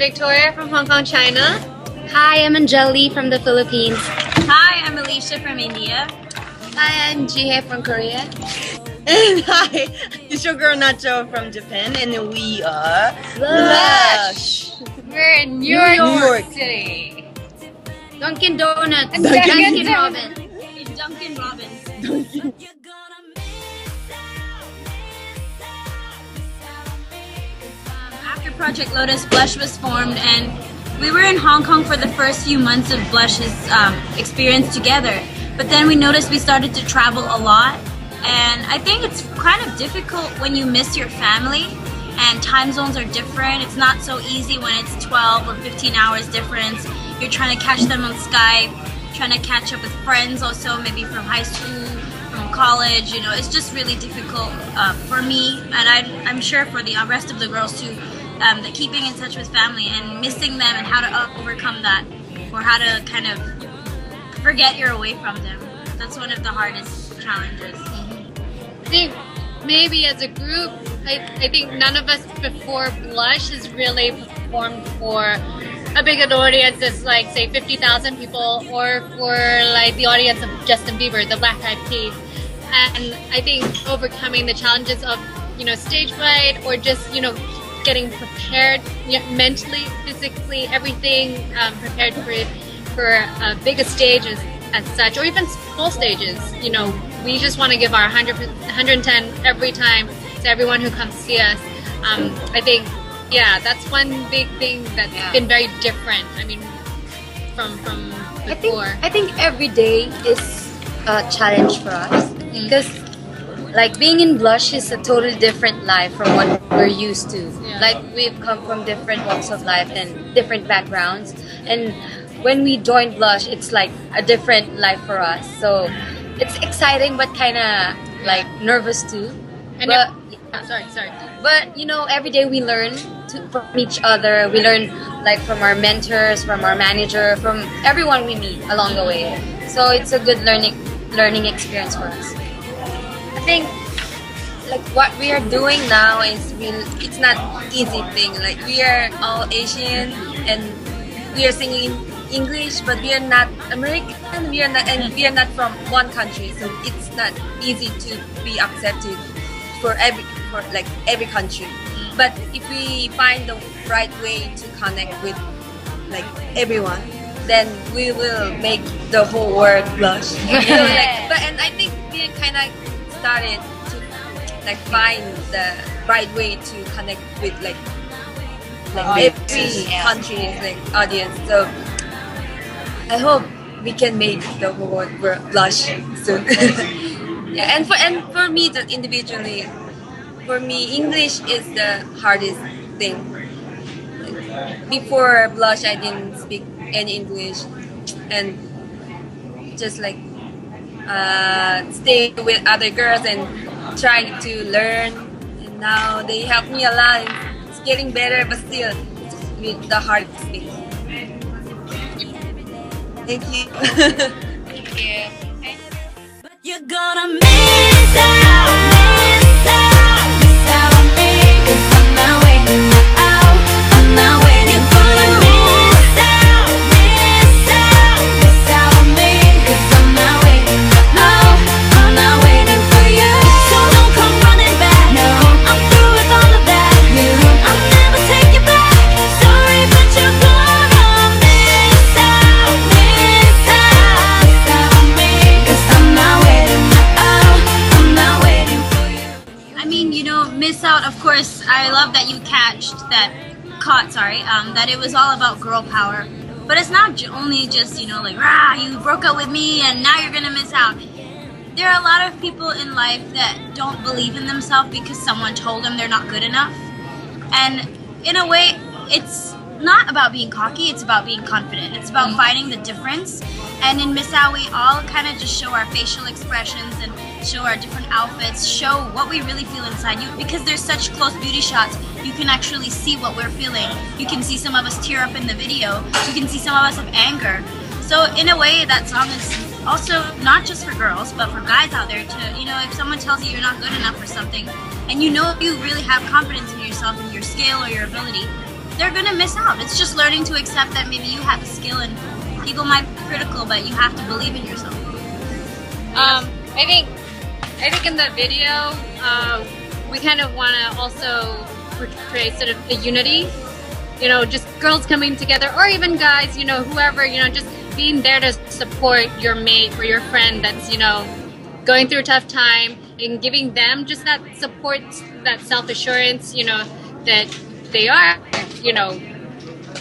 Victoria from Hong Kong, China. Hi, I'm Anjali from the Philippines. Hi, I'm Alicia from India. Hi, I'm Jihae from Korea. And hi, it's your girl Nacho from Japan, and we are Lush. We're in New York City. Dunkin' Donuts. Dunkin' Robin. It's Duncan Robbins. After Project Lotus, Blush was formed, and we were in Hong Kong for the first few months of Blush's experience together. But then we noticed we started to travel a lot, and I think it's kind of difficult when you miss your family and time zones are different. It's not so easy when it's 12 or 15 hours difference. You're trying to catch them on Skype, trying to catch up with friends also, maybe from high school, from college. You know, it's just really difficult for me, and I'm sure for the rest of the girls too, that keeping in touch with family and missing them and how to overcome that, or how to kind of forget you're away from them. That's one of the hardest challenges. I think maybe as a group, I think none of us before Blush has really performed for a big audience as like say 50,000 people, or for like the audience of Justin Bieber, the Black Eyed Peas. And I think overcoming the challenges of, you know, stage fright, or just, you know, getting prepared, you know, mentally, physically, everything prepared for bigger stages as such, or even small stages. You know, we just want to give our 110 every time to everyone who comes to see us. I think, yeah, that's one big thing that's been very different. I mean, from before. I think every day is a challenge for us, because like being in Blush is a totally different life from what we're used to. Yeah. Like we've come from different walks of life and different backgrounds, and when we joined Blush, it's like a different life for us. So it's exciting, but kind of like nervous too. And sorry. But you know, every day we learn from each other. We learn like from our mentors, from our manager, from everyone we meet along the way. So it's a good learning experience for us. I think like what we are doing now is it's not easy thing. Like we are all Asian and we are singing English, but we are not American. We are not from one country, so it's not easy to be accepted for every country. But if we find the right way to connect with like everyone, then we will make the whole world blush. So, and I think we kind of started to like find the right way to connect with like every country's like audience. So I hope we can make the whole world blush soon. Yeah, and for me, individually, for me, English is the hardest thing. Like, before Blush, I didn't speak any English, and just like stay with other girls and trying to learn. And now they help me a lot. It's getting better, but still, it's with the hardest thing. Thank you. Thank you. You're gonna miss out on me, 'cause I'm not waiting out, I'm not waiting for you. Miss out on me, 'cause I'm not waiting, no, I'm not waiting for you. So don't come running back, no, I'm through with all of that. I'll never take you back, sorry but you're gonna miss out on me, 'cause I'm not waiting out, I'm not waiting for you. I mean, you know, miss out, of course, I love that you caught, that it was all about girl power. But it's not only just, you know, like, rah, you broke up with me and now you're gonna miss out. There are a lot of people in life that don't believe in themselves because someone told them they're not good enough. And in a way, it's not about being cocky, it's about being confident. It's about finding the difference. And in Miss Out, we all kind of just show our facial expressions and show our different outfits, show what we really feel inside you. Because there's such close beauty shots, you can actually see what we're feeling. You can see some of us tear up in the video. You can see some of us have anger. So in a way, that song is also not just for girls, but for guys out there to, you know, if someone tells you you're not good enough for something, and you know you really have confidence in yourself and your skill or your ability, they're gonna miss out. It's just learning to accept that maybe you have a skill and people might be critical, but you have to believe in yourself. I think in the video, we kind of want to also portray sort of a unity. You know, just girls coming together, or even guys. You know, whoever. You know, just being there to support your mate or your friend that's, you know, going through a tough time, and giving them just that support, that self-assurance. You know, that they are, you know,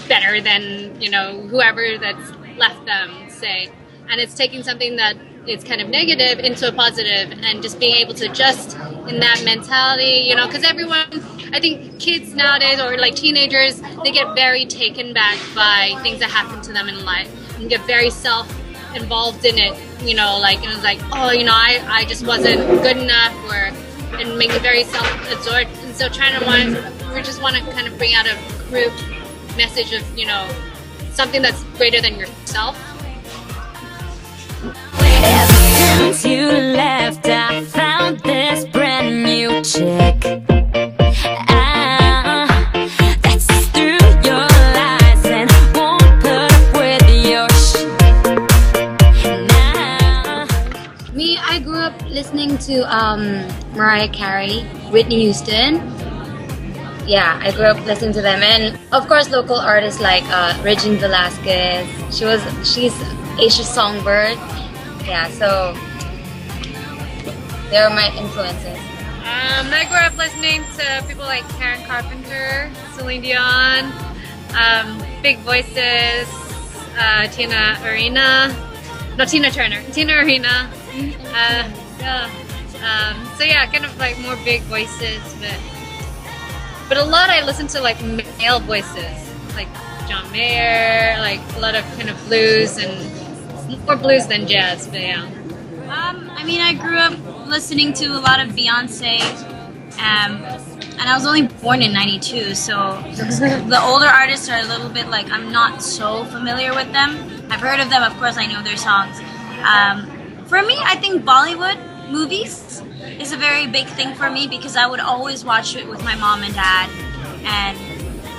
better than, you know, whoever that's left them, say. And it's taking something that is kind of negative into a positive, and just being able to adjust in that mentality, you know, because everyone, I think kids nowadays, or like teenagers, they get very taken back by things that happen to them in life and get very self-involved in it, you know, like, it was like, oh, you know, I just wasn't good enough, or, and make it very self-absorbed. And so we just want to kind of bring out a group message of, you know, something that's greater than yourself. Ever since you left, I found this brand new chick. That's through your lies and won't put up with your shit. Me, I grew up listening to Mariah Carey, Whitney Houston. Yeah, I grew up listening to them, and of course local artists like Regine Velasquez. She's Asia's songbird. Yeah, so they're my influences. I grew up listening to people like Karen Carpenter, Celine Dion, Big Voices, Tina Turner, Tina Arena. So yeah, kind of like more big voices, but a lot I listen to like male voices, like John Mayer, like a lot of kind of blues, and more blues than jazz, but yeah. I mean, I grew up listening to a lot of Beyonce, and I was only born in '92, so the older artists are a little bit like, I'm not so familiar with them. I've heard of them, of course, I know their songs. For me, I think Bollywood movies is a very big thing for me, because I would always watch it with my mom and dad, and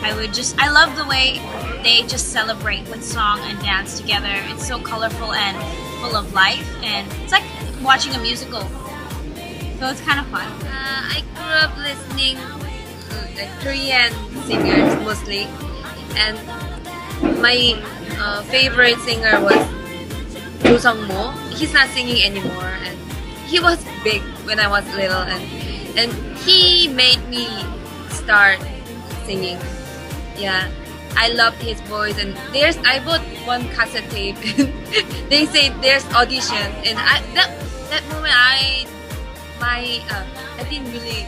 I love the way they just celebrate with song and dance together. It's so colorful and full of life, and it's like watching a musical. So it's kind of fun. I grew up listening to the Korean singers mostly, and my favorite singer was Woo Sung-mo. He's not singing anymore, and he was big when I was little, and he made me start singing. Yeah, I loved his voice, and I bought one cassette tape. They say there's audition, and that moment I didn't really,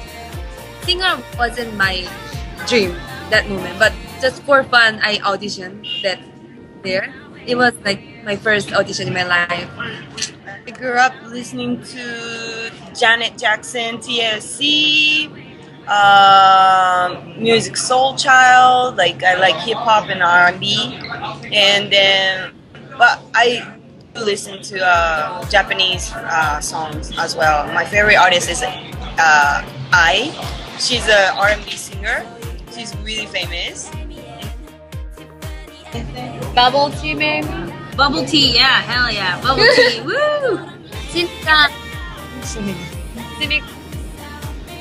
singer wasn't my dream that moment, but just for fun I auditioned that there. It was like my first audition in my life. I grew up listening to Janet Jackson, TLC, music Soul Child. Like, I like hip hop and R&B, and then but I do listen to Japanese songs as well. My favorite artist is Ai. She's a R&B singer. She's really famous. Bubble tea, maybe? Bubble tea, yeah, hell yeah, bubble tea, woo! 진짜 Cynic.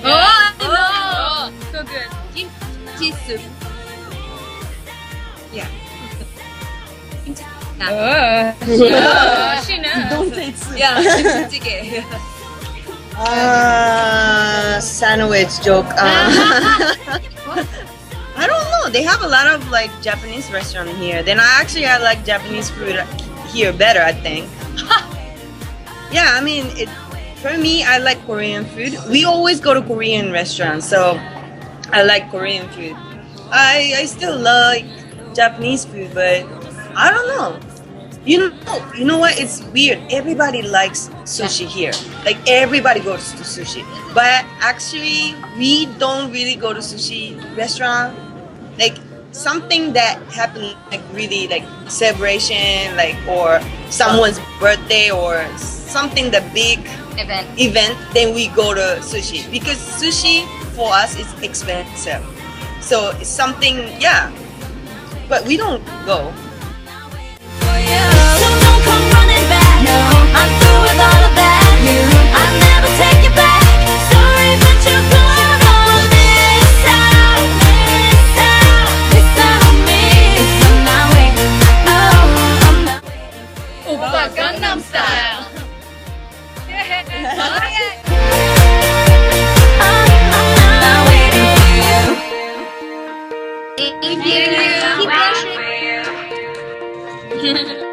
Oh, So good. kimchi soup. Yeah. She knows. Yeah, kimchi jjigae. Sandwich joke. I don't know. They have a lot of like Japanese restaurant here. Then I like Japanese food here better, I think. Yeah, I mean, for me, I like Korean food. We always go to Korean restaurants, so I like Korean food. I still like Japanese food, but I don't know. You know what? It's weird. Everybody likes sushi here. Like, everybody goes to sushi. But actually, we don't really go to sushi restaurant. Like, something that happened, like, really, like, celebration, like, or someone's birthday, or something, the big event, then we go to sushi. Because sushi, for us, is expensive. So it's something, yeah. But we don't go. So don't come running back. No, I'm through with all of that. I'll never take you back. Sorry, but you're gonna miss out, miss out on me. 'Cause I'm not waiting. No, I'm not waiting. Oppa Gangnam Style. I'm not waiting for you. Thank you. Keep Wow. pushing.